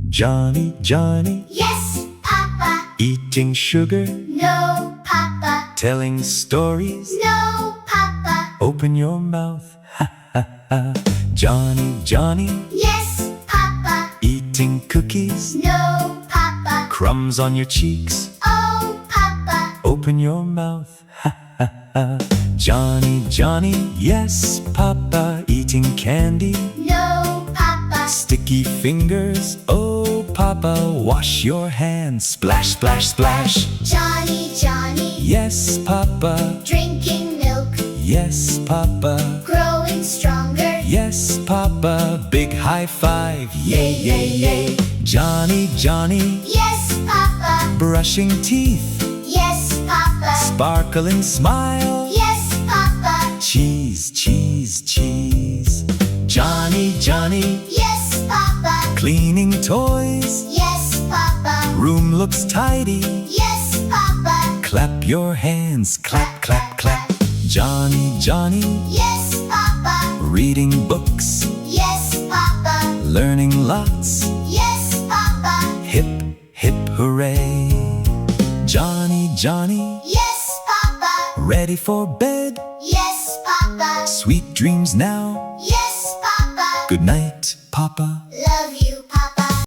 Johny, Johny, Yes, Papa. eating sugar, No, Papa. telling stories, No, Papa. open your mouth, ha ha ha. Johny, Johny, Yes, Papa. eating cookies, No, Papa. crumbs on your cheeks, Oh, Papa. open your mouth, ha ha ha. Johny, Johny, yes, Papa, eating candy, No, Papa. sticky fingers, oh, Papa, wash your hands, splash, splash, splash. Johny, Johny. Yes, Papa, Drinking milk. yes, Papa, Growing stronger. yes, Papa, big high five, yay, yay, yay. Johny, Johny, Yes, Papa. brushing teeth, Yes, Papa. sparkling smile, Yes, Papa. cheese, cheese, cheese. Johny, Johny, Yes, Papa. cleaning toys, Yes, Papa. room looks tidy, Yes, Papa. clap your hands, clap, clap, clap. Johny, Johny, Yes, Papa. reading books, Yes, Papa. learning lots, Yes, Papa. hip, hip, hooray. Johny, Johny, Yes, Papa. ready for bed, Yes, Papa. sweet dreams now, Yes, Papa. good night, Papa.